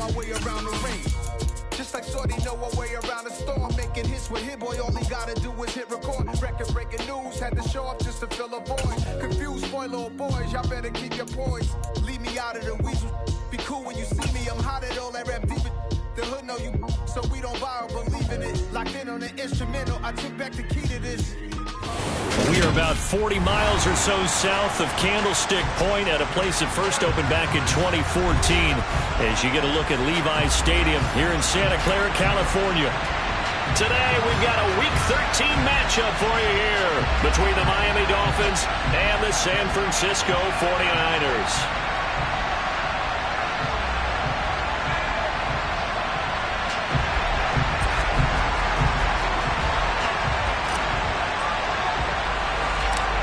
my way around the ring. Just like Shorty know a way around the storm. Making hits with Hit Boy, all he gotta do is hit record. Record breaking news, had to show up just to fill a void. Confused boy, little boys, y'all better keep your poise. Leave me out of the weasel. Be cool when you see me, I'm hot at all that rap deep. The hood know you, so we don't borrow, believe in it. Locked in on the instrumental, I took back the key to this. We are about 40 miles or so south of Candlestick Point at a place that first opened back in 2014 as you get a look at Levi's Stadium here in Santa Clara, California. Today we've got a Week 13 matchup for you here between the Miami Dolphins and the San Francisco 49ers.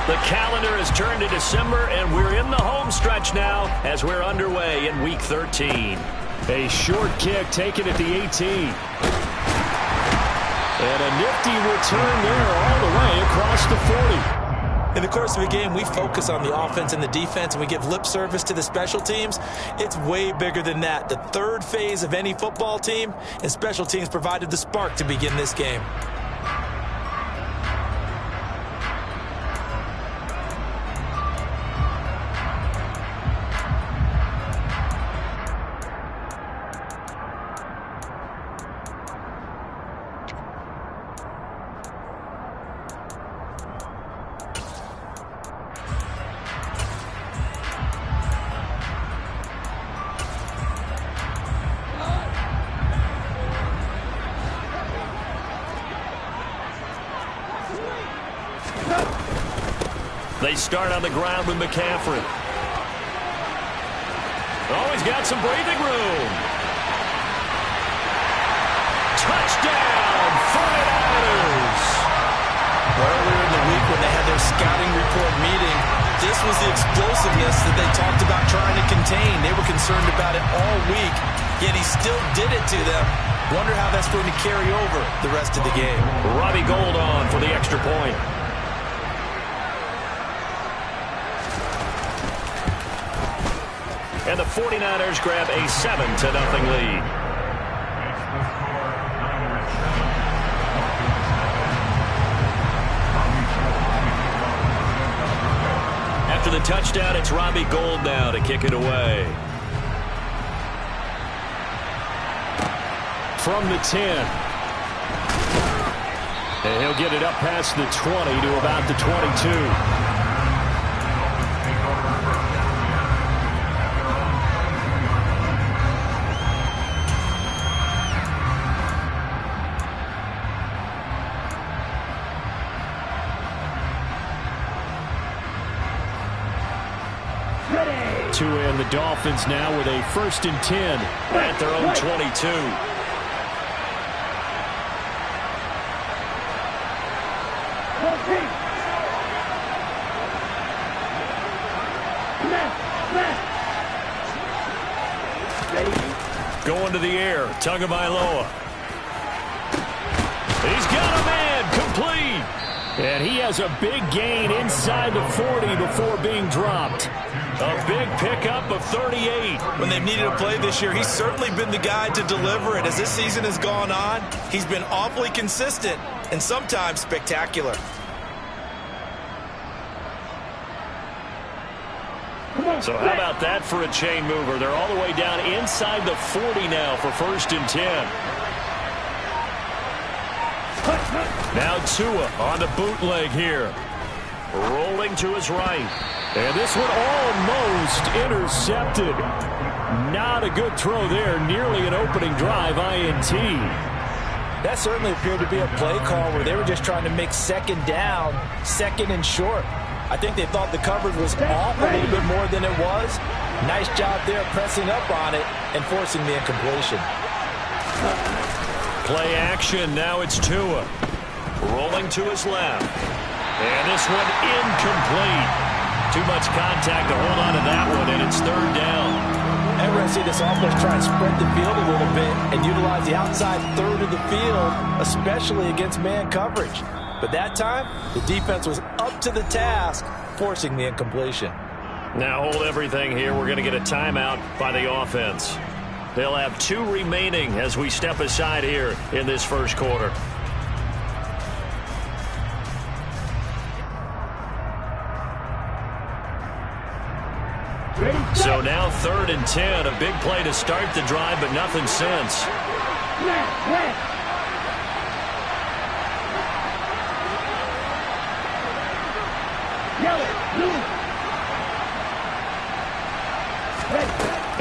The calendar has turned to December, and we're in the home stretch now as we're underway in Week 13. A short kick taken at the 18. And a nifty return there all the way across the 40. In the course of a game, we focus on the offense and the defense, and we give lip service to the special teams. It's way bigger than that. The third phase of any football team, and special teams provided the spark to begin this game. They start on the ground with McCaffrey. Oh, he's got some breathing room. Touchdown, 49ers! Earlier in the week when they had their scouting report meeting, this was the explosiveness that they talked about trying to contain. They were concerned about it all week, yet he still did it to them. Wonder how that's going to carry over the rest of the game. Robbie Gould on for the extra point. And the 49ers grab a 7-0 lead. After the touchdown, it's Robbie Gould now to kick it away. From the 10. And he'll get it up past the 20 to about the 22. And the Dolphins now with a 1st and 10 at their own 22. Going to the air, Tagovailoa. He's got a man, complete. And he has a big gain inside the 40 before being dropped. A big pickup of 38. When they've needed a play this year, he's certainly been the guy to deliver it. As this season has gone on, he's been awfully consistent and sometimes spectacular. So how about that for a chain mover? They're all the way down inside the 40 now for 1st and 10. Now Tua on the bootleg here. Rolling to his right. And this one almost intercepted. Not a good throw there. Nearly an opening drive INT. That certainly appeared to be a play call where they were just trying to make second down, 2nd and short. I think they thought the coverage was off a little bit more than it was. Nice job there pressing up on it and forcing the incompletion. Play action. Now it's Tua. Rolling to his left. And this one incomplete. Too much contact to hold on to that one, and it's 3rd down. And we're going to see this offense try and spread the field a little bit and utilize the outside third of the field, especially against man coverage. But that time, the defense was up to the task, forcing the incompletion. Now hold everything here. We're going to get a timeout by the offense. They'll have 2 remaining as we step aside here in this first quarter. So now 3rd and 10. A big play to start the drive, but nothing since.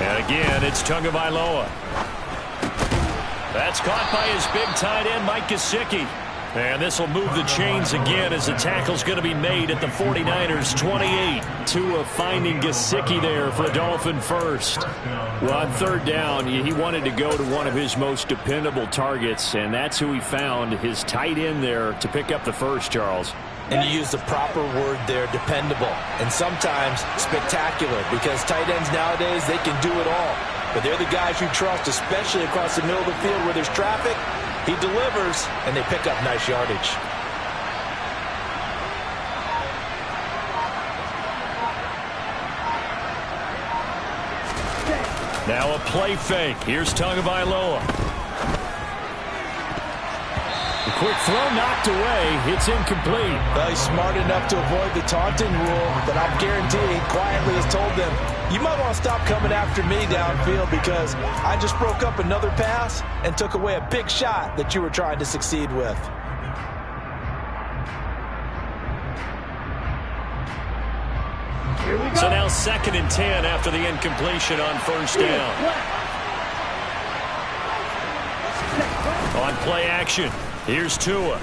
And again, it's Tagovailoa. That's caught by his big tight end, Mike Gesicki. And this will move the chains again as the tackle's going to be made at the 49ers 28. Tua finding Gesicki there for a Dolphin first. Well, on 3rd down, he wanted to go to one of his most dependable targets, and that's who he found, his tight end there, to pick up the first, Charles. And you use the proper word there, dependable, and sometimes spectacular, because tight ends nowadays, they can do it all. But they're the guys you trust, especially across the middle of the field where there's traffic. He delivers, and they pick up nice yardage. Now a play fake. Here's Tagovailoa. The quick throw knocked away. It's incomplete. Well, he's smart enough to avoid the taunting rule, but I'm guaranteeing quietly has told them, you might want to stop coming after me downfield because I just broke up another pass and took away a big shot that you were trying to succeed with. So now 2nd and 10 after the incompletion on 1st down. On play action, here's Tua.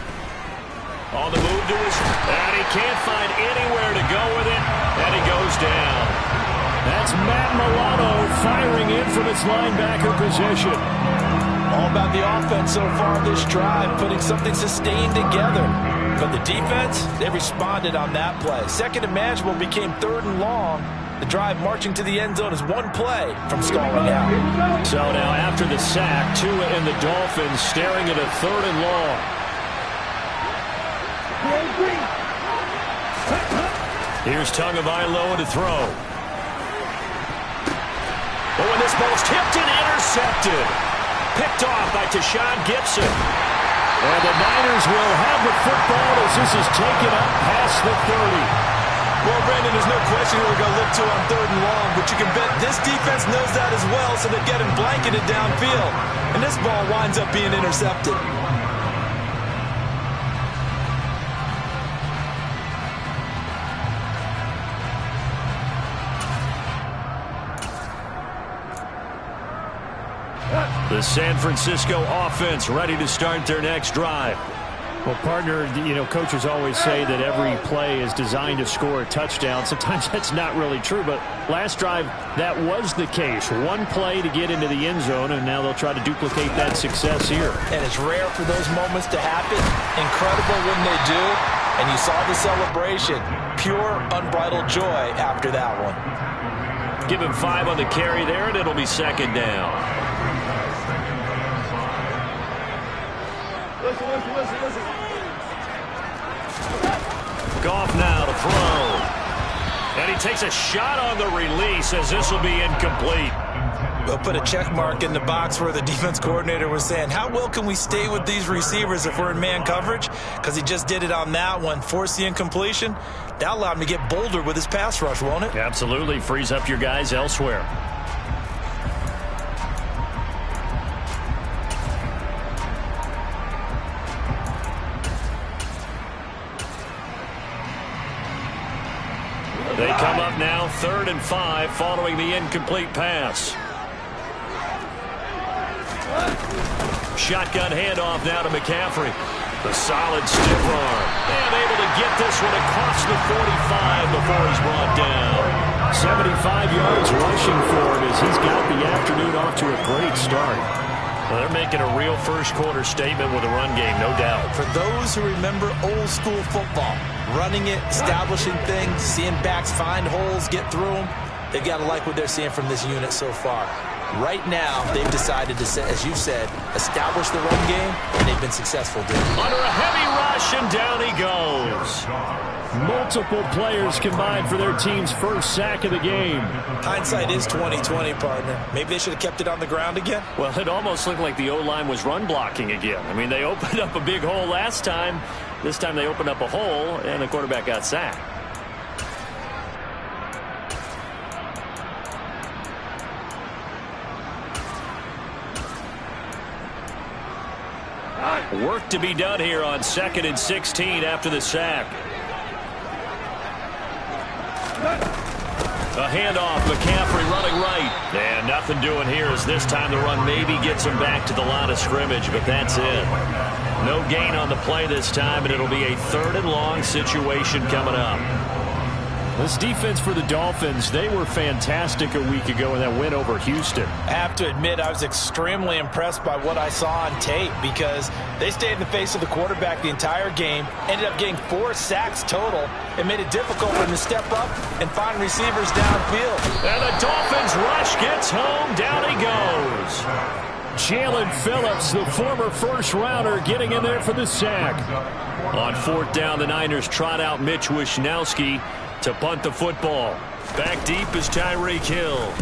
On the move to his, and he can't find anywhere to go with it, and he goes down. That's Matt Milano firing in from its linebacker position. All about the offense so far this drive, putting something sustained together. But the defense, they responded on that play. 2nd and manageable became 3rd and long. The drive marching to the end zone is one play from stalling out. So now after the sack, Tua and the Dolphins staring at a 3rd and long. Here's Tagovailoa to throw. Oh, and this ball's tipped and intercepted. Picked off by Tashawn Gibson. And the Niners will have the football as this is taken up past the 30. Well, Brandon, there's no question who we're going to look to on 3rd and long, but you can bet this defense knows that as well, so they get him blanketed downfield. And this ball winds up being intercepted. The San Francisco offense ready to start their next drive. Well, partner, coaches always say that every play is designed to score a touchdown. Sometimes that's not really true, but last drive, that was the case. One play to get into the end zone, and now they'll try to duplicate that success here. And it's rare for those moments to happen. Incredible when they do. And you saw the celebration. Pure, unbridled joy after that one. Give him 5 on the carry there, and it'll be 2nd down. Listen. Goff now to throw. And he takes a shot on the release as this will be incomplete. We'll put a check mark in the box where the defense coordinator was saying, how well can we stay with these receivers if we're in man coverage? Because he just did it on that one, forced the incompletion. That allowed him to get bolder with his pass rush, won't it? Absolutely. Frees up your guys elsewhere. They come up now 3rd and 5 following the incomplete pass. Shotgun handoff now to McCaffrey. The solid stiff arm. And able to get this one across the 45 before he's brought down. 75 yards rushing for him as he's got the afternoon off to a great start. Well, they're making a real first-quarter statement with a run game, no doubt. For those who remember old-school football, running it, establishing things, seeing backs find holes, get through them, they've got to like what they're seeing from this unit so far. Right now, they've decided to, as you said, establish the run game, and they've been successful doing it. Under a heavy rush, and down he goes. Multiple players combined for their team's first sack of the game. Hindsight is 20/20, partner. Maybe they should have kept it on the ground again. Well, it almost looked like the O-line was run blocking again. I mean, they opened up a big hole last time. This time they opened up a hole, and the quarterback got sacked. Work to be done here on 2nd and 16 after the sack. A handoff, McCaffrey running right. And nothing doing here as this time the run maybe gets him back to the line of scrimmage, but that's it. No gain on the play this time, and it'll be a 3rd and long situation coming up. This defense for the Dolphins, they were fantastic a week ago in that win over Houston. I have to admit, I was extremely impressed by what I saw on tape because they stayed in the face of the quarterback the entire game, ended up getting 4 sacks total. It made it difficult for them to step up and find receivers downfield. And the Dolphins rush gets home. Down he goes. Jalen Phillips, the former first-rounder, getting in there for the sack. On 4th down, the Niners trot out Mitch Wishnowski to punt the football. Back deep is Tyreek Hill.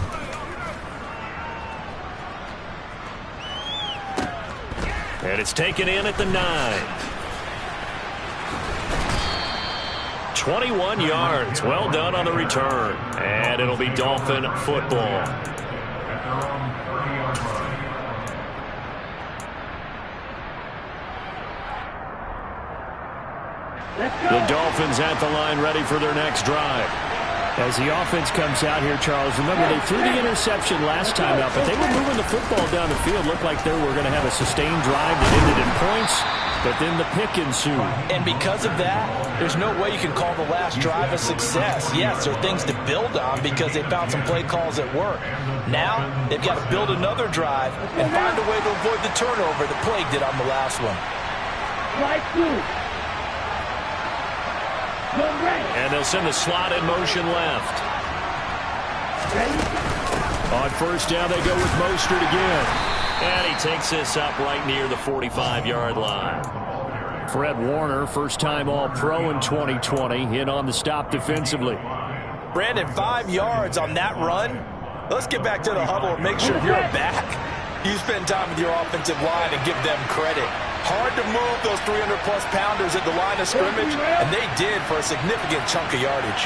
And it's taken in at the 9. 21 yards. Well done on the return. And it'll be Dolphin football. The Dolphins at the line ready for their next drive. As the offense comes out here, Charles, remember they threw the interception last time out, but they were moving the football down the field. Looked like they were going to have a sustained drive that ended in points, but then the pick ensued. And because of that, there's no way you can call the last drive a success. Yes, there are things to build on because they found some play calls at work. Now, they've got to build another drive and find a way to avoid the turnover the plague did on the last one. And they'll send the slot in motion left. On 1st down, they go with Mostert again. And he takes this up right near the 45-yard line. Fred Warner, first-time All-Pro in 2020, in on the stop defensively. Brandon, 5 yards on that run. Let's get back to the huddle and make sure you're back. You spend time with your offensive line and give them credit. Hard to move those 300-plus pounders at the line of scrimmage, and they did for a significant chunk of yardage.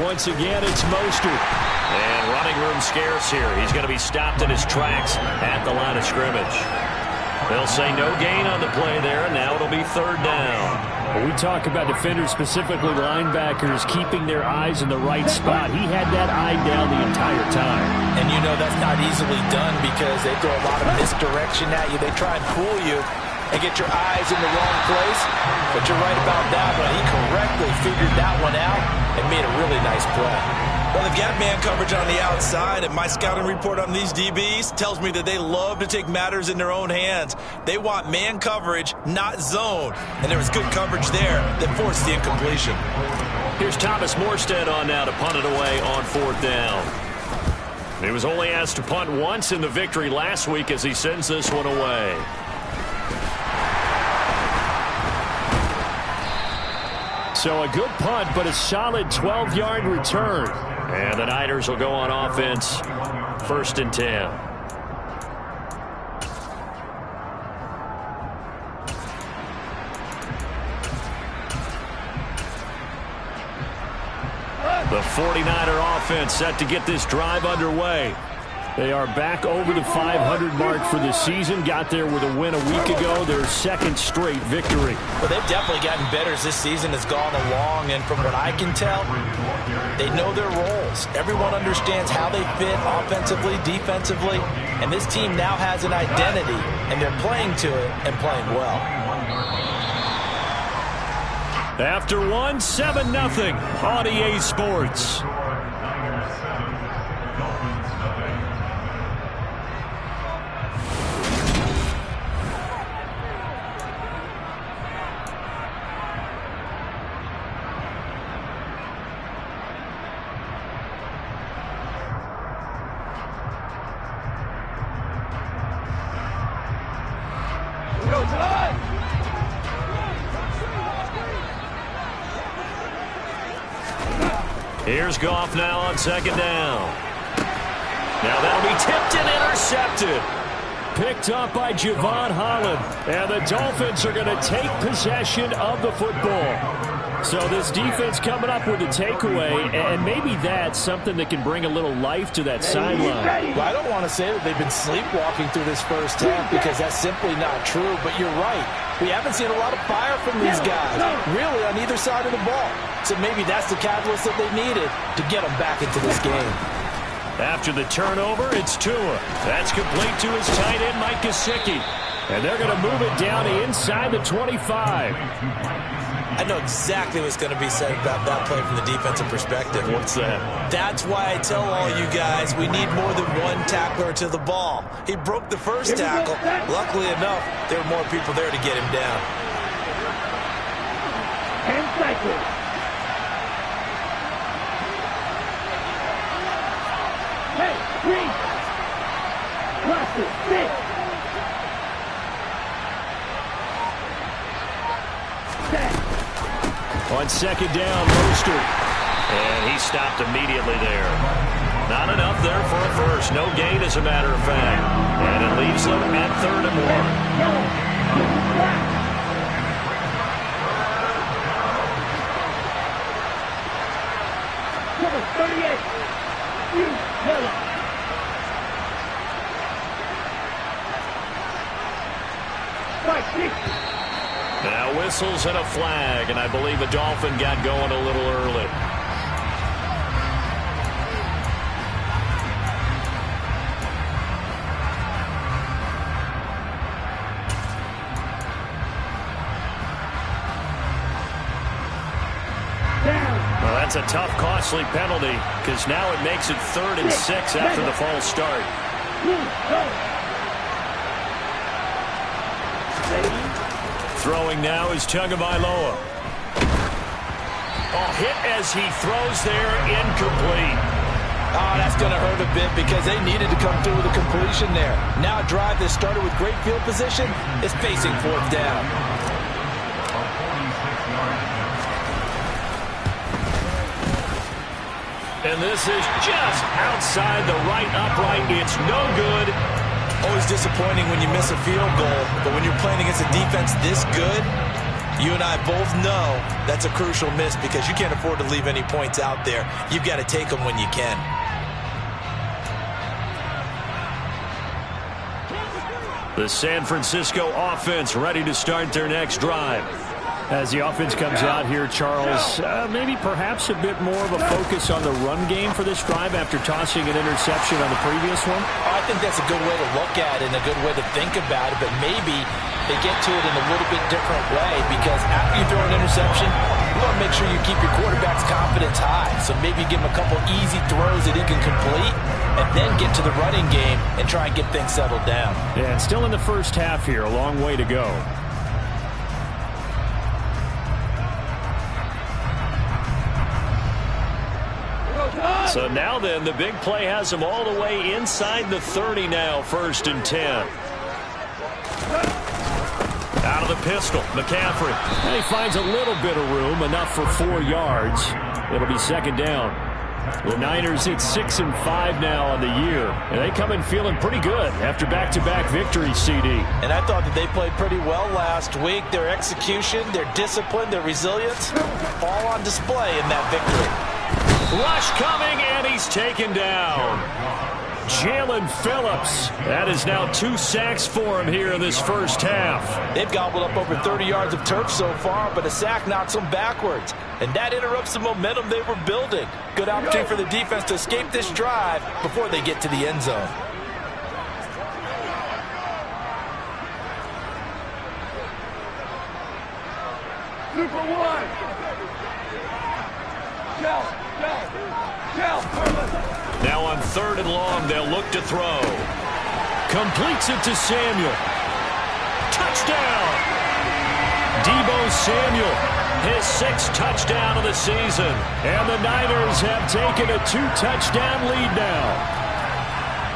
Once again, it's Mostert. And running room scarce here. He's going to be stopped in his tracks at the line of scrimmage. They'll say no gain on the play there, and now it'll be 3rd down. We talk about defenders, specifically linebackers, keeping their eyes in the right spot. He had that eye down the entire time. And you know that's not easily done because they throw a lot of misdirection at you. They try and fool you and get your eyes in the wrong place. But you're right about that one. He correctly figured that one out and made a really nice play. Well, they've got man coverage on the outside, and my scouting report on these DBs tells me that they love to take matters in their own hands. They want man coverage, not zone. And there was good coverage there that forced the incompletion. Here's Thomas Morstead on now to punt it away on 4th down. He was only asked to punt once in the victory last week as he sends this one away. So a good punt, but a solid 12-yard return. And the Niners will go on offense, 1st and 10. The 49er offense set to get this drive underway. They are back over the 500 mark for the season. Got there with a win a week ago, their 2nd straight victory. Well, they've definitely gotten better as this season has gone along, and from what I can tell, they know their roles. Everyone understands how they fit offensively, defensively, and this team now has an identity, and they're playing to it and playing well. After one, 7-0 on EA Sports. Here's Goff now on second down. Now that'll be tipped and intercepted. Picked up by Javon Holland. And the Dolphins are going to take possession of the football. So this defense coming up with a takeaway, and maybe that's something that can bring a little life to that sideline. Well, I don't want to say that they've been sleepwalking through this first half because that's simply not true, but you're right. We haven't seen a lot of fire from these guys, really, on either side of the ball. So maybe that's the catalyst that they needed to get them back into this game. After the turnover, it's Tua. That's complete to his tight end, Mike Gesicki. And they're going to move it down to inside the 25. I know exactly what's going to be said about that play from the defensive perspective. What's that? That's why I tell all you guys we need more than one tackler to the ball. He broke the first tackle. Luckily enough, there were more people there to get him down. 10 seconds. Hey, 3. Plus 6. On second down, Mostert. And he stopped immediately there. Not enough there for a first. No gain, as a matter of fact. And it leaves them at 3rd and 1. Now whistles and a flag, and I believe a Dolphin got going a little early. Well, that's a tough, costly penalty, because now it makes it 3rd and 6 after the false start. Throwing now is Tagovailoa. Oh, hit as he throws there, incomplete. Oh, that's going to hurt a bit because they needed to come through with a completion there. Now a drive that started with great field position is facing 4th down. And this is just outside the right upright. It's no good. Always disappointing when you miss a field goal, but when you're playing against a defense this good, you and I both know that's a crucial miss because you can't afford to leave any points out there. You've got to take them when you can. The San Francisco offense ready to start their next drive. As the offense comes out here, Charles, maybe perhaps a bit more of a focus on the run game for this drive after tossing an interception on the previous one? I think that's a good way to look at it and a good way to think about it, but maybe they get to it in a little bit different way because after you throw an interception, you want to make sure you keep your quarterback's confidence high. So maybe give him a couple easy throws that he can complete and then get to the running game and try and get things settled down. Yeah, and still in the first half here, a long way to go. So now then, the big play has him all the way inside the 30 now, 1st and 10. Out of the pistol, McCaffrey. And he finds a little bit of room, enough for 4 yards. It'll be 2nd down. The Niners at 6-5 now on the year. And they come in feeling pretty good after back-to-back victories, CD. And I thought that they played pretty well last week. Their execution, their discipline, their resilience, all on display in that victory. Rush coming, and he's taken down. Jalen Phillips. That is now 2 sacks for him here in this first half. They've gobbled up over 30 yards of turf so far, but a sack knocks them backwards. And that interrupts the momentum they were building. Good opportunity for the defense to escape this drive before they get to the end zone. Super one. Now on 3rd and long, they'll look to throw. Completes it to Samuel. Touchdown! Deebo Samuel, his 6th touchdown of the season. And the Niners have taken a 2-touchdown lead now.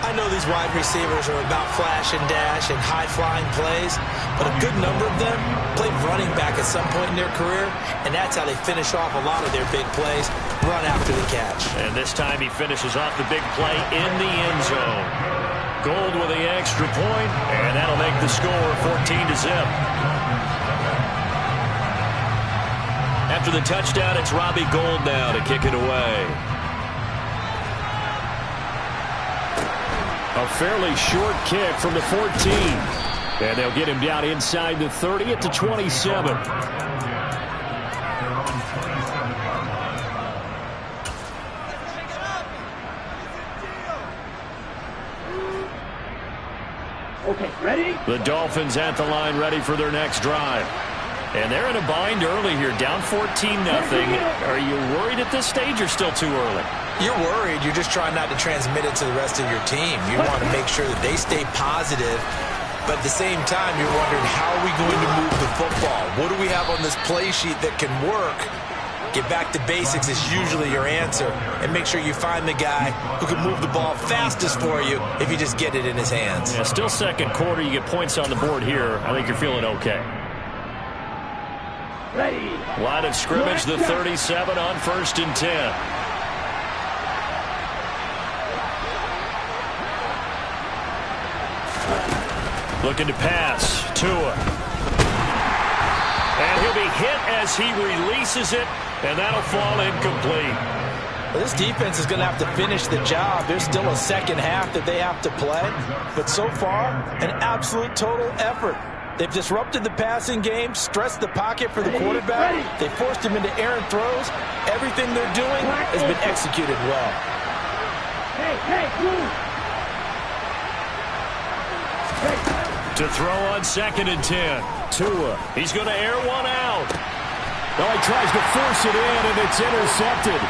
I know these wide receivers are about flash and dash and high-flying plays, but a good number of them played running back at some point in their career, and that's how they finish off a lot of their big plays. run after the catch. And this time he finishes off the big play in the end zone. Gold with the extra point, and that'll make the score 14-0. After the touchdown, it's Robbie Gould now to kick it away. A fairly short kick from the 14. And they'll get him down inside the 30 at the 27. Okay, ready? The Dolphins at the line, ready for their next drive. And they're in a bind early here, down 14-0. Are you worried at this stage or still too early? You're worried. You're just trying not to transmit it to the rest of your team. You want to make sure that they stay positive. But at the same time, you're wondering, how are we going to move the football? What do we have on this play sheet that can work? Get back to basics is usually your answer. And make sure you find the guy who can move the ball fastest for you if you just get it in his hands. Yeah, still second quarter. You get points on the board here. I think you're feeling okay. Ready. Line of scrimmage, the 37 on 1st and 10. Looking to pass. Tua. And he'll be hit as he releases it, and that'll fall incomplete. Well, this defense is going to have to finish the job. There's still a second half that they have to play. But so far, an absolute total effort. They've disrupted the passing game, stressed the pocket for the quarterback. They forced him into errant throws. Everything they're doing has been executed well. Hey, move. To throw on 2nd and 10. Tua. He's going to air one out. Oh, he tries to force it in, and it's intercepted.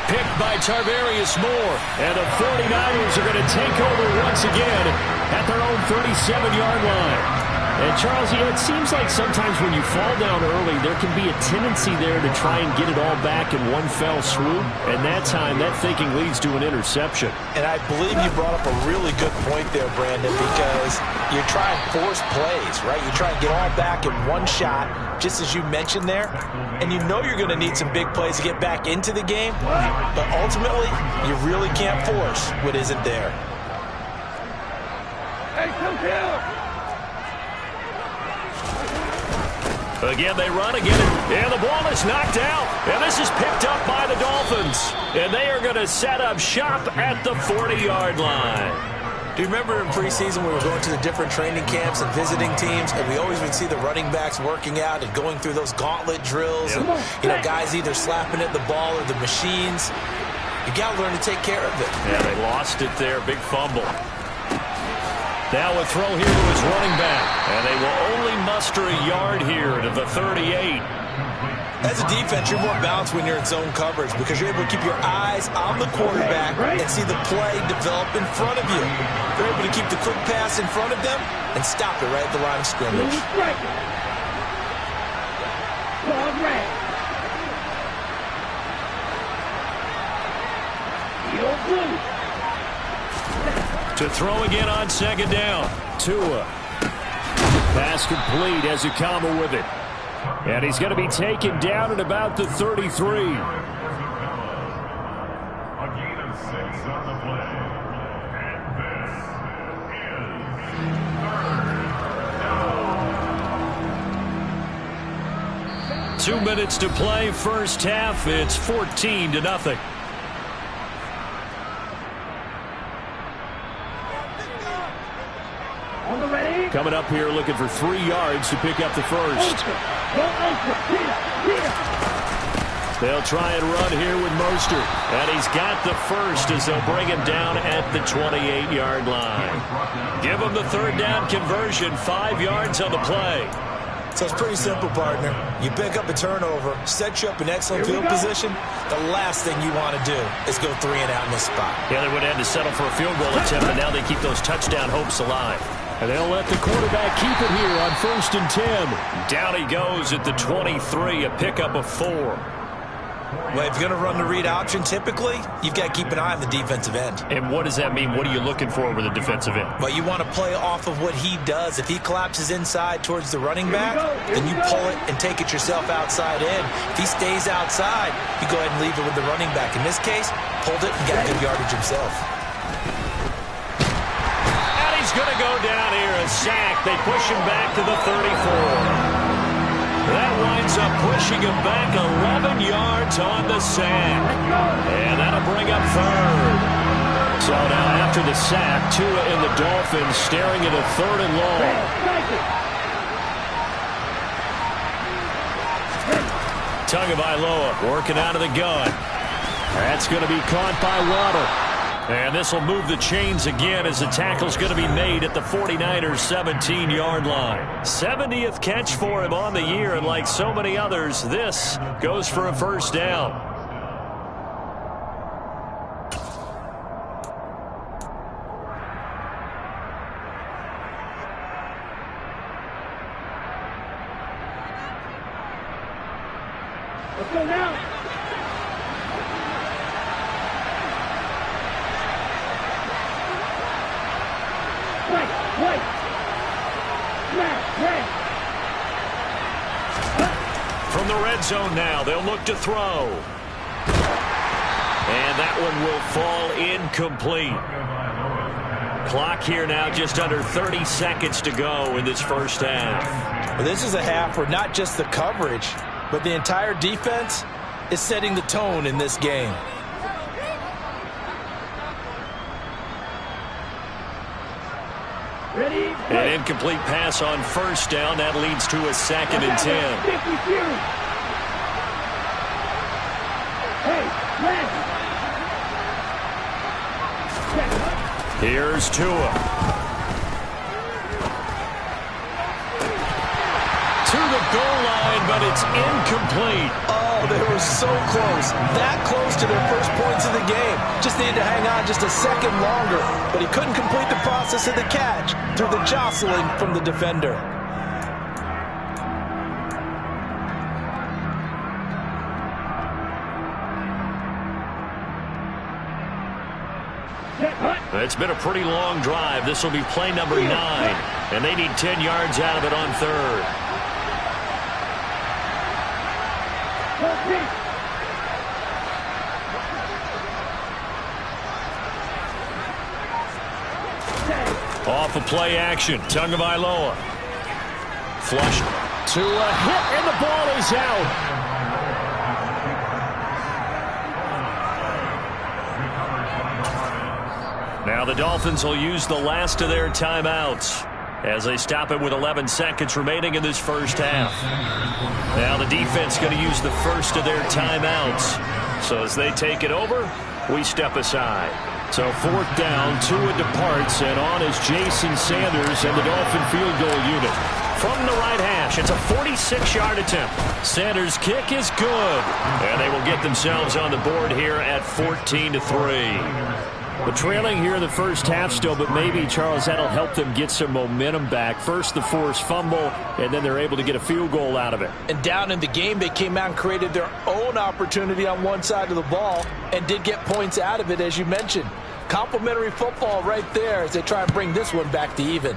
Picked by Tarvarius Moore. And the 49ers are going to take over once again at their own 37-yard line. And, Charles, it seems like sometimes when you fall down early, there can be a tendency there to try and get it all back in one fell swoop. And that time, that thinking leads to an interception. And I believe you brought up a really good point there, Brandon, because you try and force plays, right? You try and get all back in one shot, just as you mentioned there. And you know you're going to need some big plays to get back into the game. But ultimately, you really can't force what isn't there. Hey, come here. Again, they run again, and the ball is knocked out. And this is picked up by the Dolphins. And they are going to set up shop at the 40-yard line. Do you remember in preseason we were going to the different training camps and visiting teams, and we always would see the running backs working out and going through those gauntlet drills, and guys either slapping at the ball or the machines. You got to learn to take care of it. Yeah, they lost it there. Big fumble. Now a throw here to his running back. And they will only muster a yard here to the 38. As a defense, you're more balanced when you're in zone coverage because you're able to keep your eyes on the quarterback and see the play develop in front of you. You're able to keep the quick pass in front of them and stop it right at the line of scrimmage. To throw again on 2nd down. Tua. Pass complete as a combo with it. And he's going to be taken down at about the 33. A gain of 6 on the play. And this is 2 minutes to play, first half. It's 14-0. Coming up here looking for 3 yards to pick up the first. They'll try and run here with Mostert. And he's got the first as they'll bring him down at the 28-yard line. Give him the 3rd down conversion, 5 yards on the play. So it's pretty simple, partner. You pick up a turnover, set you up in excellent field position. The last thing you want to do is go 3 and out in this spot. Yeah, they would have had to settle for a field goal attempt, and now they keep those touchdown hopes alive. And they'll let the quarterback keep it here on 1st and 10. Down he goes at the 23, a pickup of 4. Well, if you're going to run the read option, typically, you've got to keep an eye on the defensive end. And what does that mean? What are you looking for with the defensive end? Well, you want to play off of what he does. If he collapses inside towards the running back, then you pull it and take it yourself outside in. If he stays outside, you go ahead and leave it with the running back. In this case, pulled it and got good yardage himself. And he's going to go down here, a sack. They push him back to the 34. That winds up pushing him back 11 yards on the sack. And that'll bring up third. So now after the sack, Tua and the Dolphins staring at a 3rd and long. Tagovailoa working out of the gun. That's going to be caught by Waddle. And this will move the chains again as the tackle's going to be made at the 49ers' 17-yard line. 70th catch for him on the year, and like so many others, this goes for a first down. Let's go now. From the red zone now, they'll look to throw. And that one will fall incomplete. Clock here now, just under 30 seconds to go in this first half. Well, this is a half where not just the coverage, but the entire defense is setting the tone in this game. Ready? An incomplete pass on first down. That leads to a 2nd and 10. Hey, Here's Tua. To the goal line, but it's incomplete. Oh, they were so close. That close to their first points of the game. Just needed to hang on just a second longer. But he couldn't complete the process of the catch through the jostling from the defender. It's been a pretty long drive. This will be play number 9. And they need 10 yards out of it on 3rd. Off of play action. Tagovailoa. Flush to a hit, and the ball is out. Now the Dolphins will use the last of their timeouts as they stop it with 11 seconds remaining in this first half. Now the defense going to use the first of their timeouts. So as they take it over, we step aside. So 4th down, Tua departs, and on is Jason Sanders and the Dolphin field goal unit. From the right hash, it's a 46-yard attempt. Sanders' kick is good, and they will get themselves on the board here at 14-3. But trailing here in the first half still, but maybe, Charles, that'll help them get some momentum back. First the forced fumble, and then they're able to get a field goal out of it. And down in the game, they came out and created their own opportunity on one side of the ball and did get points out of it, as you mentioned. Complimentary football right there as they try and bring this one back to even.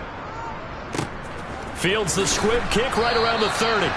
Fields the squib kick right around the 30.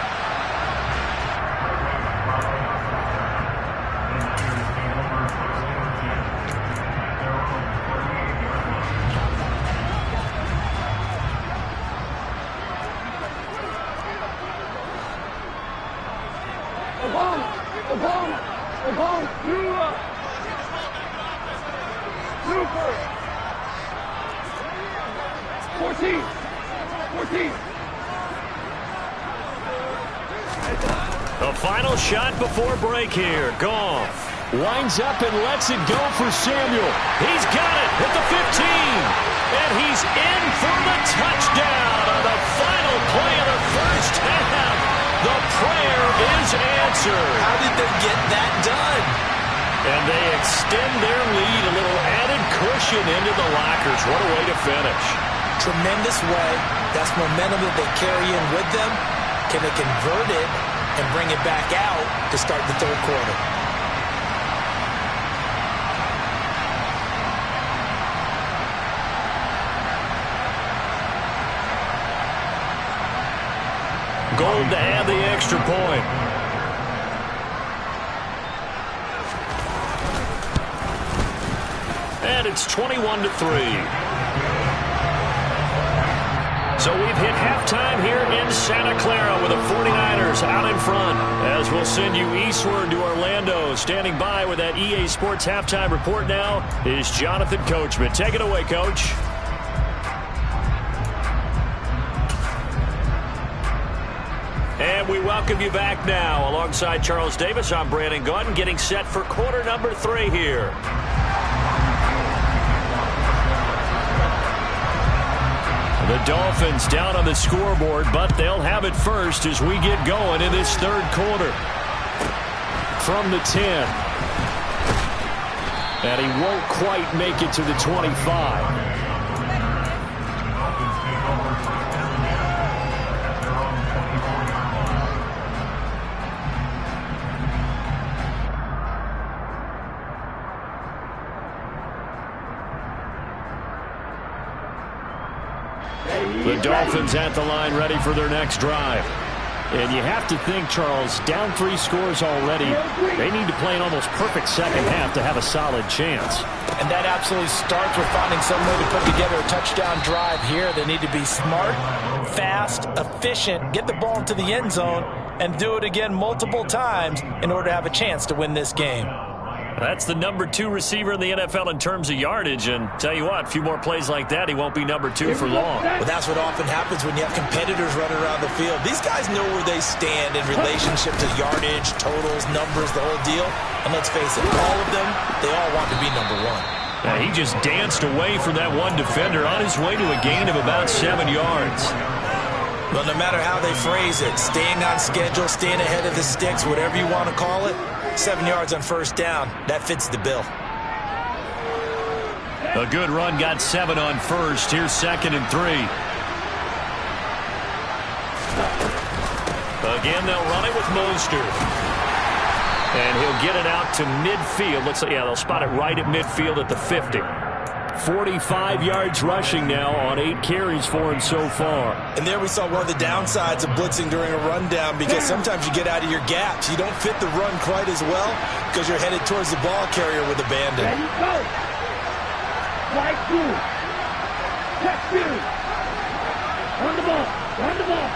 The final shot before break here. Goff winds up and lets it go for Samuel. He's got it at the 15. And he's in for the touchdown on the final play of the first half. The prayer is answered. How did they get that done? And they extend their lead, a little added cushion into the lockers. What a way to finish. Tremendous way. That's momentum that they carry in with them. Can they convert it and bring it back out to start the third quarter? Gold to add the extra point. And it's 21-3. So we've hit halftime here in Santa Clara with the 49ers out in front. As we'll send you eastward to Orlando. Standing by with that EA Sports halftime report now is Jonathan Coachman. Take it away, Coach. And we welcome you back now. Alongside Charles Davis, I'm Brandon Gaudin, getting set for quarter number 3 here. The Dolphins down on the scoreboard, but they'll have it first as we get going in this third quarter. From the 10. And he won't quite make it to the 25. The Dolphins at the line ready for their next drive. And you have to think, Charles, down 3 scores already. They need to play an almost perfect second half to have a solid chance. And that absolutely starts with finding some way to put together a touchdown drive here. They need to be smart, fast, efficient, get the ball into the end zone, and do it again multiple times in order to have a chance to win this game. That's the number 2 receiver in the NFL in terms of yardage. And tell you what, a few more plays like that, he won't be number 2 for long. Well, that's what often happens when you have competitors running around the field. These guys know where they stand in relationship to yardage, totals, numbers, the whole deal. And let's face it, all of them, they all want to be number 1. Now, he just danced away from that one defender on his way to a gain of about 7 yards. Well, no matter how they phrase it, staying on schedule, staying ahead of the sticks, whatever you want to call it, 7 yards on first down, that fits the bill. A good run got 7 on first. Here's 2nd and 3. Again, they'll run it with Mostert. And he'll get it out to midfield. Looks like, yeah, they'll spot it right at midfield at the 50. 45 yards rushing now on 8 carries for him so far. And there we saw one of the downsides of blitzing during a rundown, because sometimes you get out of your gaps. You don't fit the run quite as well because you're headed towards the ball carrier with abandon. Ready, go. Right through. Check through. Run the ball. Run the ball.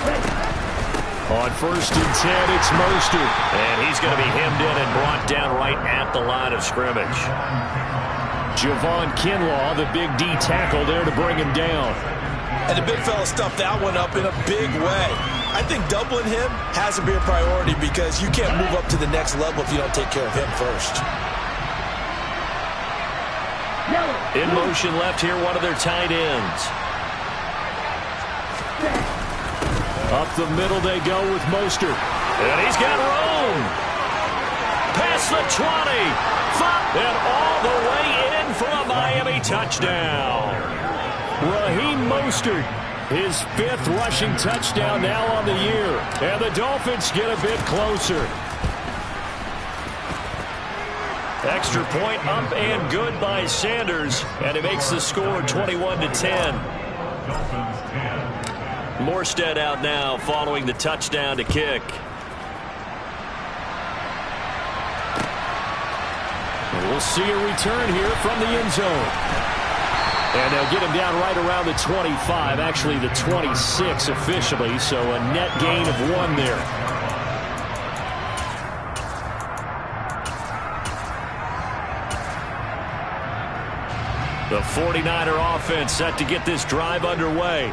Ready. On 1st and 10, it's Mostert. And he's going to be hemmed in and brought down right at the line of scrimmage. Javon Kinlaw, the big D tackle there to bring him down. And the big fella stuffed that one up in a big way. I think doubling him has to be a priority, because you can't move up to the next level if you don't take care of him first. In motion left here, one of their tight ends. Up the middle they go with Mostert. And he's got room. Past the 20. And all the way in for a Miami touchdown. Raheem Mostert, his 5th rushing touchdown now on the year. And the Dolphins get a bit closer. Extra point up and good by Sanders. And it makes the score 21-10. Morstead out now following the touchdown to kick. We'll see a return here from the end zone. And they'll get him down right around the 25, actually the 26 officially, so a net gain of 1 there. The 49er offense set to get this drive underway.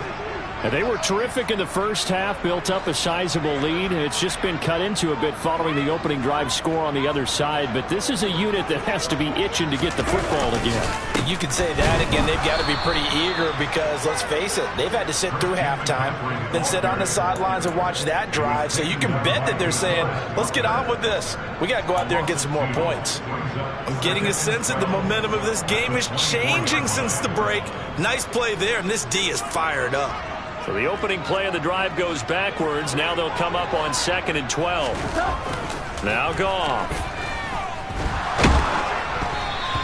And they were terrific in the first half, built up a sizable lead. It's just been cut into a bit following the opening drive score on the other side. But this is a unit that has to be itching to get the football again. You could say that again. They've got to be pretty eager because, let's face it, they've had to sit through halftime, then sit on the sidelines and watch that drive. So you can bet that they're saying, let's get on with this. We got to go out there and get some more points. I'm getting a sense that the momentum of this game is changing since the break. Nice play there, and this D is fired up. So the opening play of the drive goes backwards. Now they'll come up on 2nd and 12. Now Goff.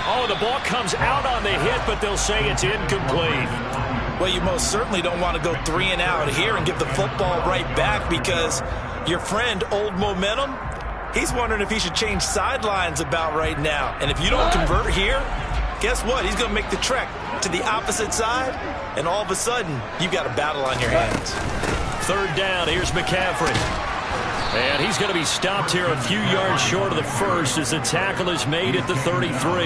Oh, the ball comes out on the hit, but they'll say it's incomplete. Well, you most certainly don't want to go 3 and out here and give the football right back, because your friend, Old Momentum, he's wondering if he should change sidelines about right now. And if you don't convert here, guess what? He's going to make the trek to the opposite side, and all of a sudden, you've got a battle on your hands. 3rd down, here's McCaffrey. And he's going to be stopped here a few yards short of the first as the tackle is made at the 33.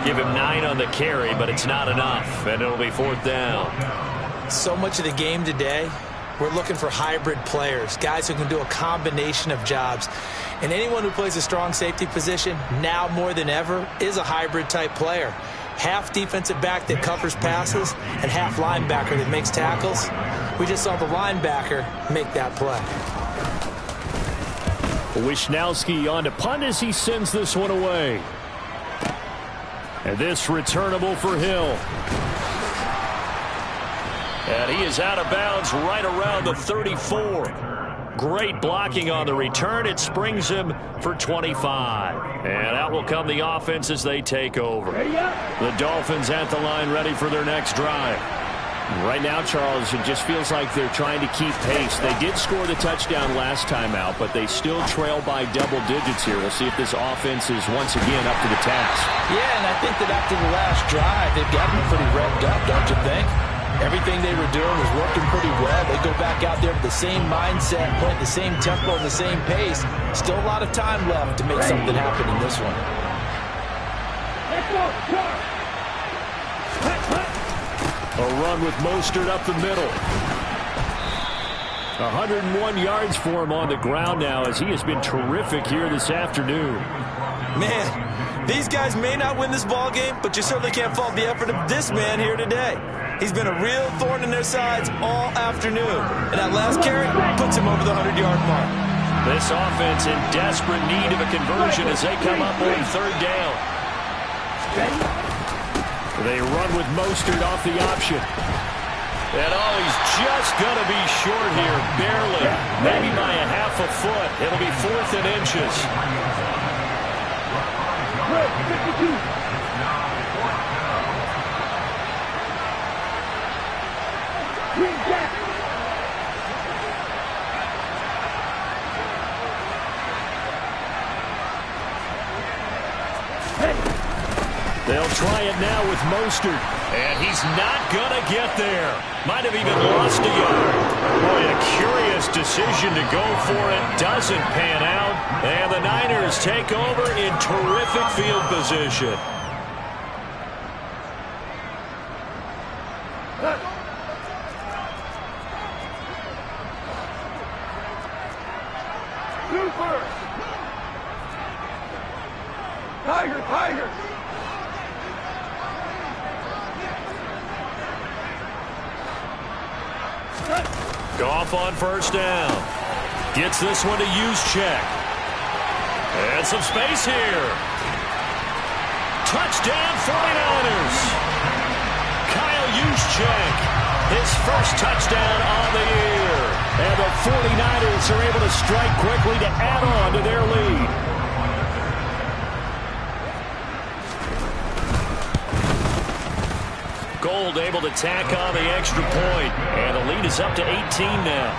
Give him 9 on the carry, but it's not enough, and it'll be 4th down. So much of the game today, we're looking for hybrid players, guys who can do a combination of jobs. And anyone who plays a strong safety position, now more than ever, is a hybrid-type player. Half defensive back that covers passes and half linebacker that makes tackles. We just saw the linebacker make that play. Wishnowski on to punt as he sends this one away. And this returnable for Hill. And he is out of bounds right around the 34. Great blocking on the return. It springs him for 25. And out will come the offense as they take over. The Dolphins at the line ready for their next drive. Right now, Charles, it just feels like they're trying to keep pace. They did score the touchdown last time out, but they still trail by double digits here. We'll see if this offense is once again up to the task. Yeah, and I think that after the last drive, they've gotten pretty revved up, don't you think? Everything they were doing was working pretty well. They go back out there with the same mindset, playing the same tempo and the same pace. Still a lot of time left to make something happen in this one. Let's go, charge! A run with Mostert up the middle. 101 yards for him on the ground now as he has been terrific here this afternoon. Man, these guys may not win this ball game, but you certainly can't fault the effort of this man here today. He's been a real thorn in their sides all afternoon. And that last carry puts him over the 100-yard mark. This offense in desperate need of a conversion as they come up on 3rd down. They run with Mostert off the option. And he's just going to be short here, barely, maybe by a half a foot. It'll be 4th and inches. 52. They'll try it now with Mostert. And he's not going to get there. Might have even lost a yard. Boy, a curious decision to go for it. Doesn't pan out. And the Niners take over in terrific field position. Tiger! Goff on 1st down. Gets this one to Juszczyk. And some space here. Touchdown 49ers. Kyle Juszczyk. His first touchdown on the year. And the 49ers are able to strike quickly to add on to their lead. Gold able to tack on the extra point. And the lead is up to 18 now.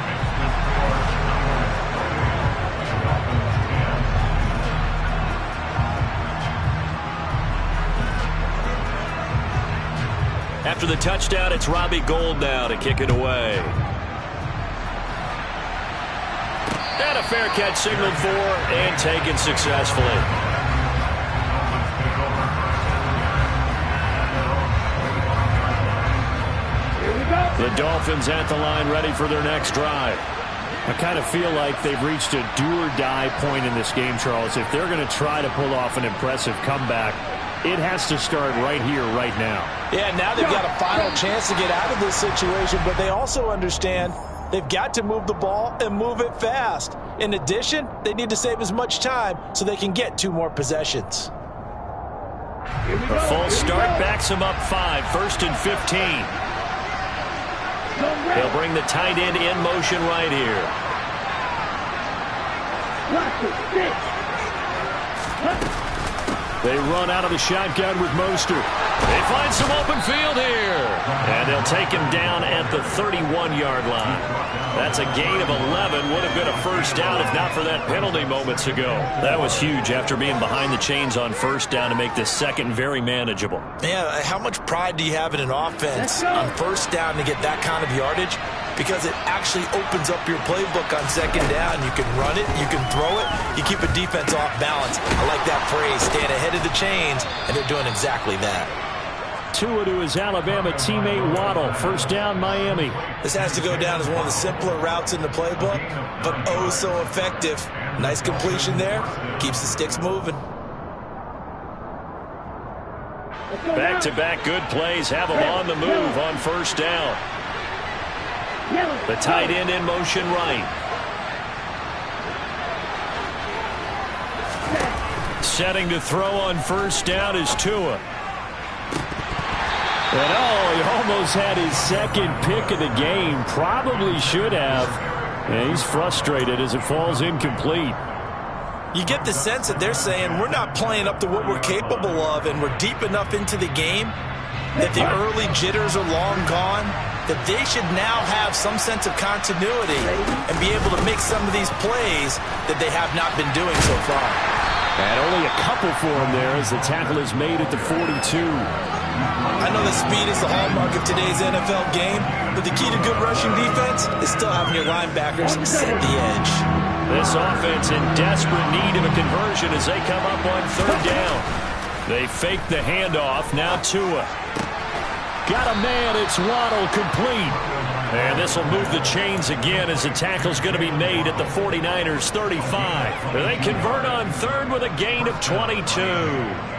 After the touchdown, it's Robbie Gould now to kick it away. And a fair catch signaled for and taken successfully. The Dolphins at the line ready for their next drive. I kind of feel like they've reached a do-or-die point in this game, Charles. If they're going to try to pull off an impressive comeback, it has to start right here, right now. Yeah, now they've got a final chance to get out of this situation, but they also understand they've got to move the ball and move it fast. In addition, they need to save as much time so they can get 2 more possessions. A false start backs him up 5, 1st and 15. They'll bring the tight end in motion right here. They run out of the shotgun with Mostert. They find some open field here. And they'll take him down at the 31-yard line. That's a gain of 11. Would have been a first down if not for that penalty moments ago. That was huge after being behind the chains on first down to make this second very manageable. Yeah, how much pride do you have in an offense on first down to get that kind of yardage? Because it actually opens up your playbook on second down. You can run it, you can throw it, you keep a defense off balance. I like that phrase, staying ahead of the chains, and they're doing exactly that. Tua to his Alabama teammate Waddle. First down, Miami. This has to go down as one of the simpler routes in the playbook, but oh so effective. Nice completion there, keeps the sticks moving. Back-to-back good plays have them on the move on first down. The tight end in motion right. Setting to throw on first down is Tua. And he almost had his second pick of the game. Probably should have. And he's frustrated as it falls incomplete. You get the sense that they're saying we're not playing up to what we're capable of, and we're deep enough into the game that the early jitters are long gone, that they should now have some sense of continuity and be able to make some of these plays that they have not been doing so far. And only a couple for him there as the tackle is made at the 42. I know that speed is the hallmark of today's NFL game, but the key to good rushing defense is still having your linebackers set the edge. This offense in desperate need of a conversion as they come up on third down. They fake the handoff. Now Tua. Got a man. It's Waddle, complete. And this will move the chains again as the tackle's going to be made at the 49ers 35. They convert on third with a gain of 22.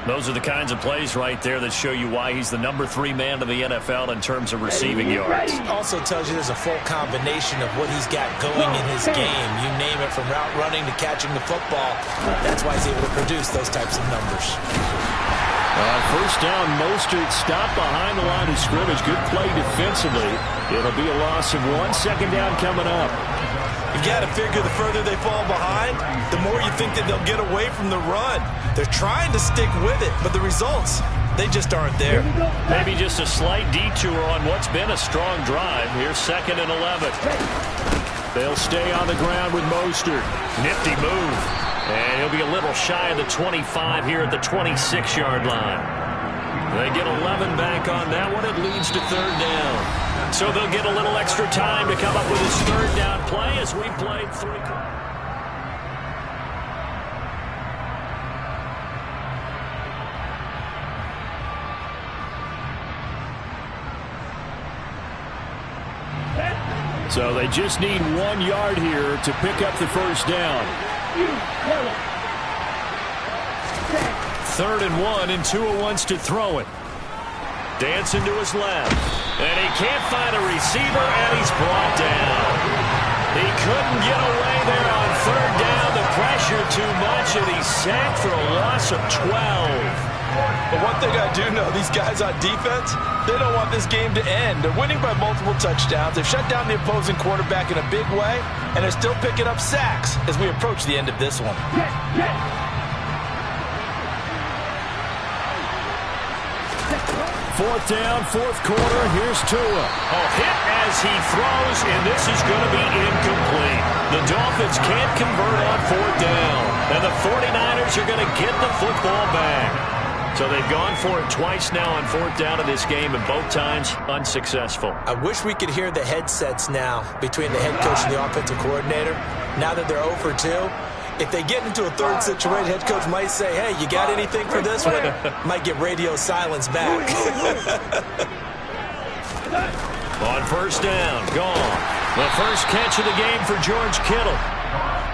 Those are the kinds of plays right there that show you why he's the number 3 man in the NFL in terms of receiving yards. Also tells you there's a full combination of what he's got going in his game. You name it, from route running to catching the football. That's why he's able to produce those types of numbers. First down, Mostert stopped behind the line of scrimmage. Good play defensively. It'll be a loss of 1. Second down coming up. You've got to figure the further they fall behind, the more you think that they'll get away from the run. They're trying to stick with it, but the results, they just aren't there. Maybe just a slight detour on what's been a strong drive. Here's 2nd and 11. They'll stay on the ground with Mostert. Nifty move. And he'll be a little shy of the 25 here at the 26-yard line. They get 11 back on that one. It leads to third down. So they'll get a little extra time to come up with his third down play as we played 3. So they just need 1 yard here to pick up the first down. 3rd and 1, and Tua wants to throw it. Dancing to his left. And he can't find a receiver, and he's brought down. He couldn't get away there on third down. The pressure too much, and he's sacked for a loss of 12. But one thing I do know, these guys on defense, they don't want this game to end. They're winning by multiple touchdowns. They've shut down the opposing quarterback in a big way, and they're still picking up sacks as we approach the end of this one. Fourth down, fourth quarter. Here's Tua. Hit as he throws, and this is going to be incomplete. The Dolphins can't convert on fourth down, and the 49ers are going to get the football back. So they've gone for it twice now on fourth down in this game, and both times unsuccessful. I wish we could hear the headsets now between the head coach and the offensive coordinator. Now that they're 0 for 2, if they get into a third situation, head coach might say, hey, you got anything for this one? Might get radio silence back. On first down, gone. The first catch of the game for George Kittle.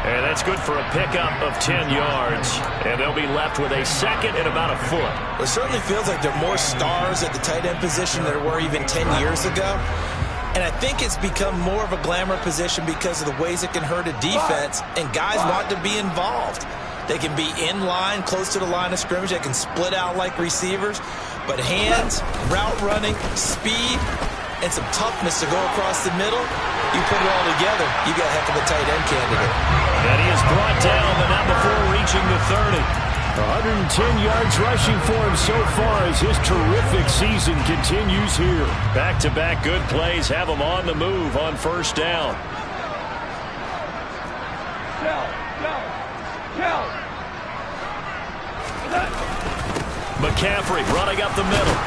And that's good for a pickup of 10 yards. And they'll be left with a second and about a foot. It certainly feels like there are more stars at the tight end position than there were even 10 years ago. And I think it's become more of a glamour position because of the ways it can hurt a defense, and guys want to be involved. They can be in line, close to the line of scrimmage. They can split out like receivers. But hands, route running, speed, and some toughness to go across the middle, you put it all together, you got a heck of a tight end candidate. And he is brought down, but not before reaching the 30. 110 yards rushing for him so far as his terrific season continues here. Back-to-back good plays have him on the move on first down. McCaffrey running up the middle.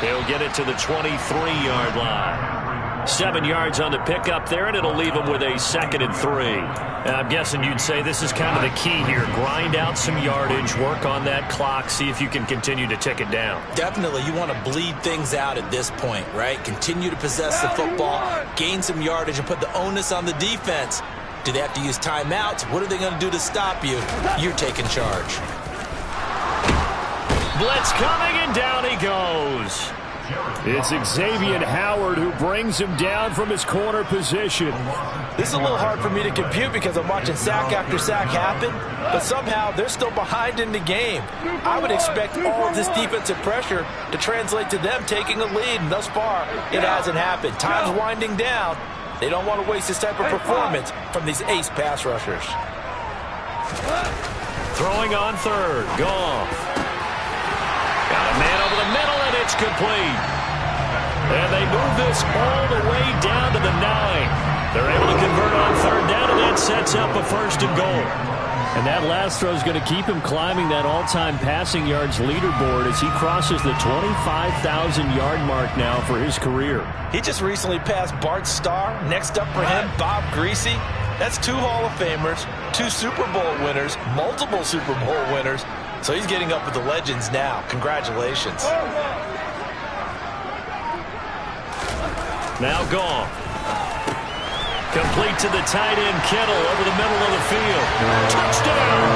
He'll get it to the 23-yard line. 7 yards on the pickup there, and it'll leave him with a 2nd and 3. And I'm guessing you'd say this is kind of the key here. Grind out some yardage, work on that clock, see if you can continue to tick it down. Definitely, you want to bleed things out at this point, right? Continue to possess the football, gain some yardage, and put the onus on the defense. Do they have to use timeouts? What are they going to do to stop you? You're taking charge. Blitz coming, and down he goes. It's Xavier Howard who brings him down from his corner position. This is a little hard for me to compute because I'm watching sack after sack happen, but somehow they're still behind in the game. I would expect all of this defensive pressure to translate to them taking a lead, and thus far, it hasn't happened. Time's winding down. They don't want to waste this type of performance from these ace pass rushers. Throwing on third. Goff. Got a man over the middle, and it's complete. And they move this all the way down to the 9. They're able to convert on third down, and that sets up a 1st and goal. And that last throw is going to keep him climbing that all-time passing yards leaderboard as he crosses the 25,000-yard mark now for his career. He just recently passed Bart Starr. Next up for him, Bob Greasy. That's 2 Hall of Famers, 2 Super Bowl winners, multiple Super Bowl winners. So he's getting up with the legends now. Congratulations. Now Goff. Complete to the tight end, Kittle, over the middle of the field. Touchdown!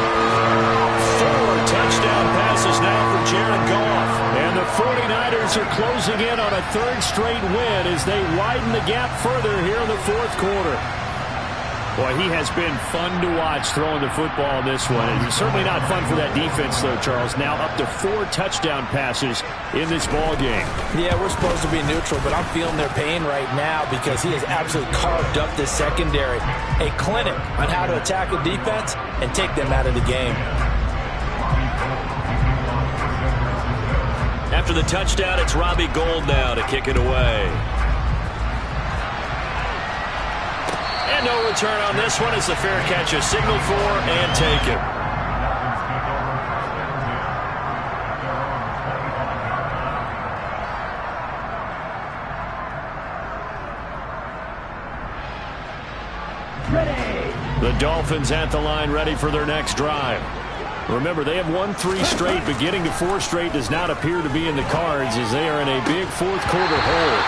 4 touchdown passes now for Jared Goff. And the 49ers are closing in on a 3rd straight win as they widen the gap further here in the 4th quarter. Boy, he has been fun to watch throwing the football in this one. And it's certainly not fun for that defense, though, Charles. Now up to 4 touchdown passes in this ball game. Yeah, we're supposed to be neutral, but I'm feeling their pain right now because he has absolutely carved up this secondary. A clinic on how to attack the defense and take them out of the game. After the touchdown, it's Robbie Gould now to kick it away. And no return on this one. It's a fair catch, a signal for, and taken. The Dolphins at the line ready for their next drive. Remember, they have won 3 straight, but getting to 4 straight does not appear to be in the cards as they are in a big 4th quarter hole.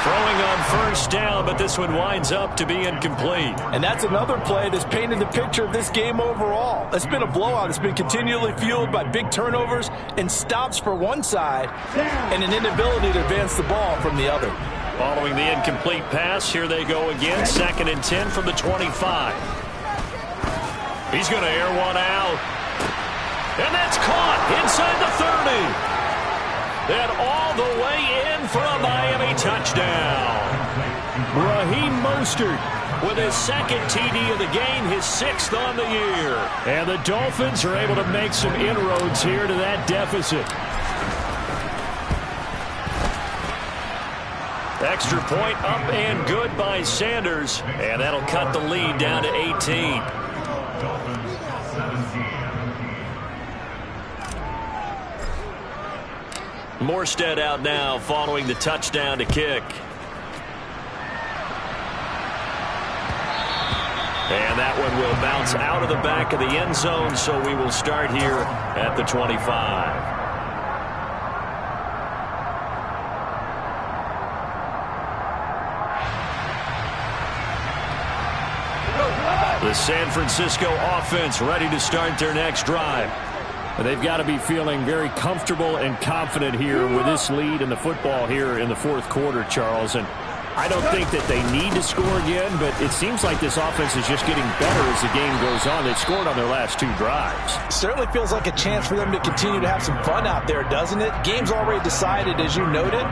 Throwing on first down, but this one winds up to be incomplete. And that's another play that's painted the picture of this game overall. It's been a blowout. It's been continually fueled by big turnovers and stops for one side and an inability to advance the ball from the other. Following the incomplete pass, here they go again. 2nd and 10 from the 25. He's going to air one out. And that's caught inside the 30. And all the way in for a Miami touchdown. Raheem Mostert with his 2nd TD of the game, his 6th on the year. And the Dolphins are able to make some inroads here to that deficit. Extra point up and good by Sanders. And that'll cut the lead down to 18. Morstead out now following the touchdown to kick. And that one will bounce out of the back of the end zone, so we will start here at the 25. The San Francisco offense ready to start their next drive. They've got to be feeling very comfortable and confident here with this lead in the football here in the 4th quarter, Charles. And I don't think that they need to score again, but it seems like this offense is just getting better as the game goes on. They've scored on their last 2 drives. Certainly feels like a chance for them to continue to have some fun out there, doesn't it? Game's already decided, as you noted.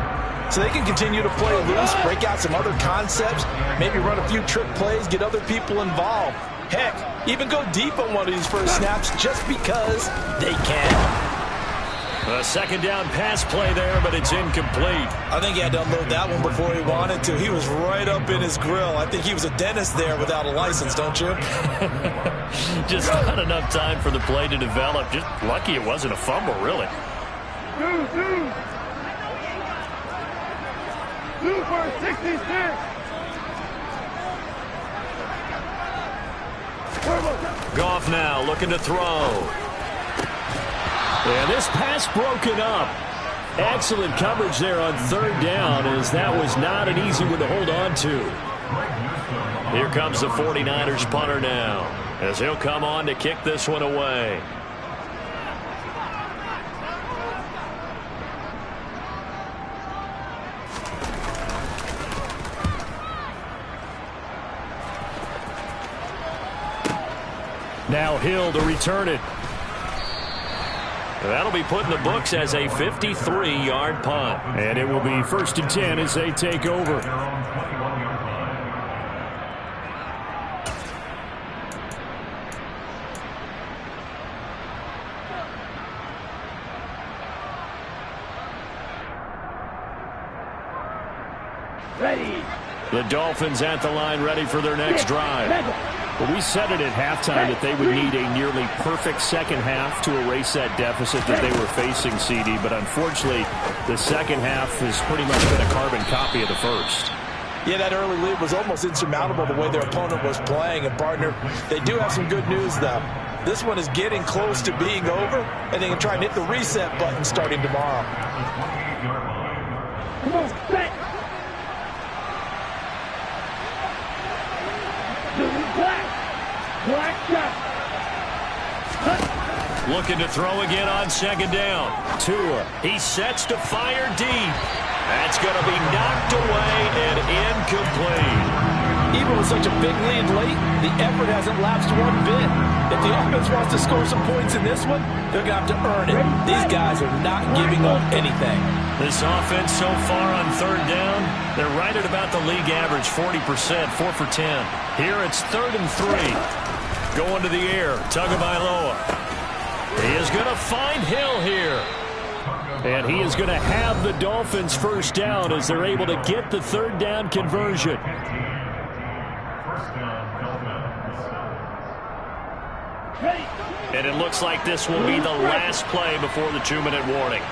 So they can continue to play loose, break out some other concepts, maybe run a few trick plays, get other people involved. Heck, even go deep on one of these first snaps just because they can. A second down pass play there, but it's incomplete. I think he had to unload that one before he wanted to. He was right up in his grill. I think he was a dentist there without a license, don't you? Just not enough time for the play to develop. Just lucky it wasn't a fumble, really. Two for 66. Goff now looking to throw. And this pass broken up. Excellent coverage there on third down, as that was not an easy one to hold on to. Here comes the 49ers punter now, as he'll come on to kick this one away. Now Hill to return it. That'll be put in the books as a 53-yard punt. And it will be 1st and 10 as they take over. Ready. The Dolphins at the line, ready for their next drive. Well, we said it at halftime that they would need a nearly perfect second half to erase that deficit that they were facing, CD. But unfortunately, the second half has pretty much been a carbon copy of the first. Yeah, that early lead was almost insurmountable the way their opponent was playing. And, partner, they do have some good news, though. This one is getting close to being over, and they can try and hit the reset button starting tomorrow. Come on, set. Black shot. Looking to throw again on second down. Tua. He sets to fire deep. That's going to be knocked away and incomplete. Even with such a big lead late, the effort hasn't lapsed one bit. If the offense wants to score some points in this one, they're going to have to earn it. These guys are not giving up anything. This offense so far on third down, they're right at about the league average, 40%, 4 for 10. Here it's 3rd and 3. Going to the air, Tagovailoa. He is going to find Hill here. And he is going to have the Dolphins first down as they're able to get the third down conversion. And it looks like this will be the last play before the 2-minute warning.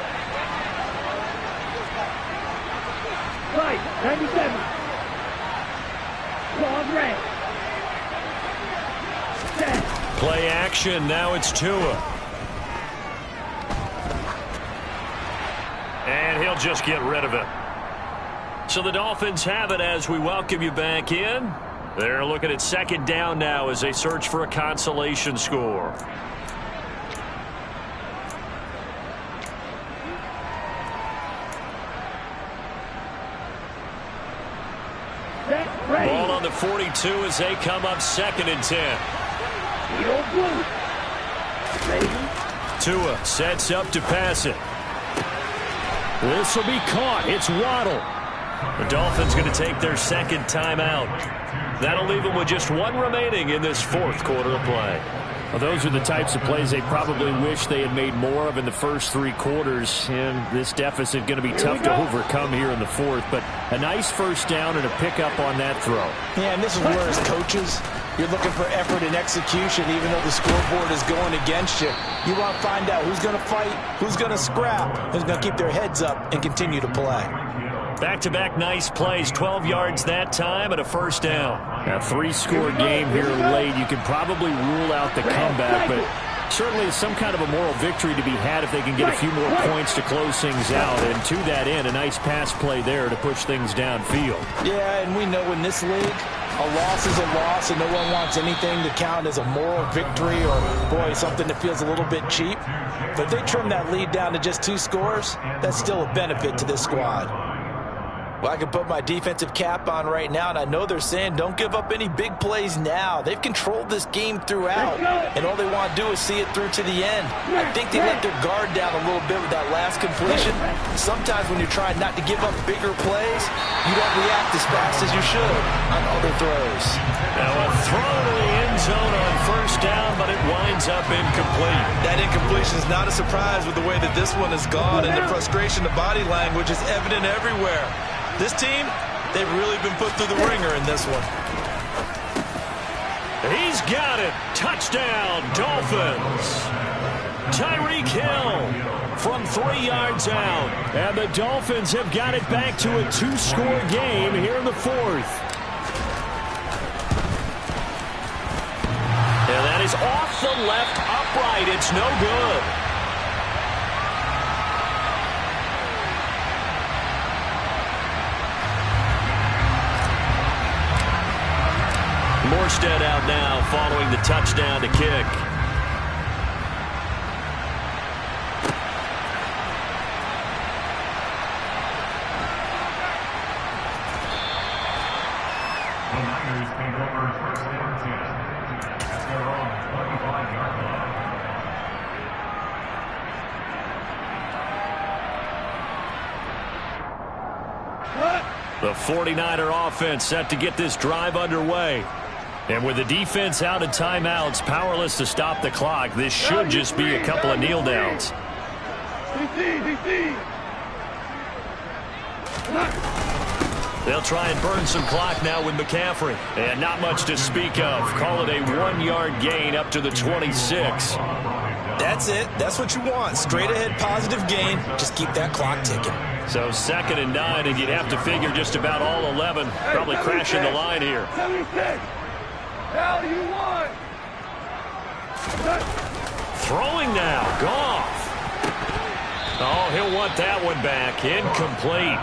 Right, 97. Claws red. Play action, now it's Tua. And he'll just get rid of it. So the Dolphins have it as we welcome you back in. They're looking at second down now as they search for a consolation score. Ball on the 42 as they come up 2nd and 10. Tua sets up to pass it. This will be caught. It's Waddle. The Dolphins going to take their second timeout. That'll leave them with just one remaining in this 4th quarter of play. Well, those are the types of plays they probably wish they had made more of in the first 3 quarters. And this deficit going to be tough to overcome here in the 4th. But a nice first down and a pickup on that throw. Yeah, and this is where as coaches, you're looking for effort and execution even though the scoreboard is going against you. You want to find out who's going to fight, who's going to scrap, who's going to keep their heads up and continue to play. Back-to-back nice plays, 12 yards that time and a first down. A 3-score game here late. You can probably rule out the comeback, but certainly some kind of a moral victory to be had if they can get a few more points to close things out. And to that end, a nice pass play there to push things downfield. Yeah, and we know in this league, a loss is a loss, and no one wants anything to count as a moral victory or, boy, something that feels a little bit cheap. But if they trim that lead down to just 2 scores, that's still a benefit to this squad. Well, I can put my defensive cap on right now, and I know they're saying don't give up any big plays now. They've controlled this game throughout, and all they want to do is see it through to the end. I think they let their guard down a little bit with that last completion. Sometimes when you're trying not to give up bigger plays, you don't react as fast as you should on other throws. Now a throw to the end zone on first down, but it winds up incomplete. That incompletion is not a surprise with the way that this one has gone, and the frustration of body language is evident everywhere. This team, they've really been put through the ringer in this one. He's got it. Touchdown, Dolphins. Tyreek Hill from 3 yards out. And the Dolphins have got it back to a 2-score game here in the fourth. And that is off the left upright. It's no good. Morstead out now following the touchdown to kick. The Niners take over first and 10 at their own 25-yard line. The 49er offense set to get this drive underway. And with the defense out of timeouts, powerless to stop the clock, this should just be a couple of kneel downs. They'll try and burn some clock now with McCaffrey. And not much to speak of. Call it a 1-yard gain up to the 26. That's it. That's what you want. Straight ahead positive gain. Just keep that clock ticking. So 2nd and 9, and you'd have to figure just about all 11 probably crashing the line here. 76. Hell, you won. Throwing now, Goff. Oh, he'll want that one back. Incomplete.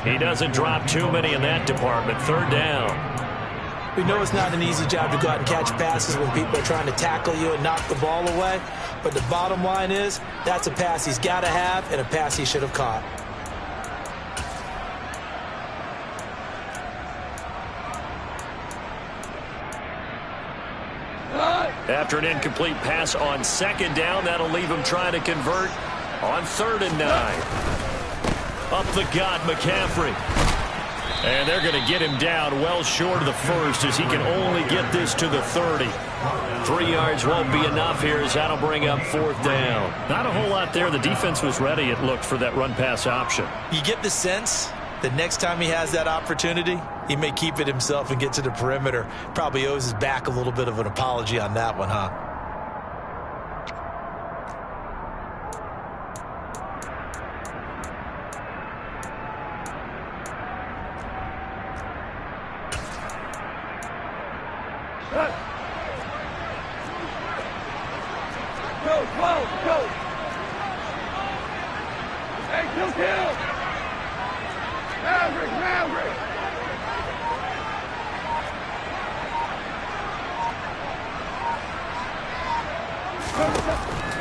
He doesn't drop too many in that department. 3rd down. We know it's not an easy job to go out and catch passes when people are trying to tackle you and knock the ball away. But the bottom line is, that's a pass he's got to have and a pass he should have caught. After an incomplete pass on 2nd down, that'll leave him trying to convert on 3rd and 9. Up the gut, McCaffrey. And they're going to get him down well short of the first as he can only get this to the 30. 3 yards won't be enough here as that'll bring up 4th down. Not a whole lot there. The defense was ready, it looked, for that run-pass option. You get the sense that next time he has that opportunity, he may keep it himself and get to the perimeter. Probably owes his back a little bit of an apology on that one, huh? Go. Hey, kill. Maverick.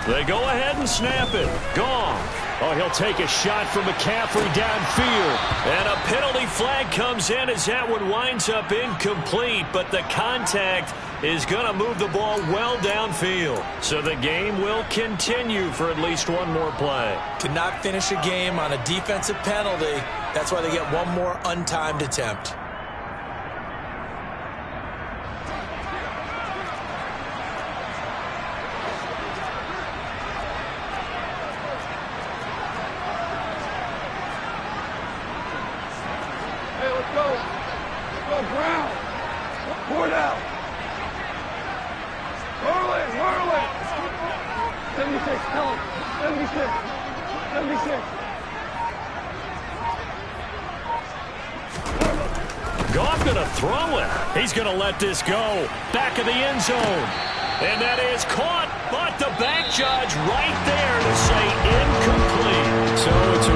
They go ahead and snap it. Goff. Oh, he'll take a shot from McCaffrey downfield. And a penalty flag comes in as that one winds up incomplete. But the contact is going to move the ball well downfield. So the game will continue for at least one more play. To not finish a game on a defensive penalty, that's why they get one more untimed attempt. Brown. Ford out. Whirling. 76. Tell him. 76. Goff going to throw it. He's going to let this go. Back of the end zone. And that is caught, but the back judge right there to say incomplete. So it's a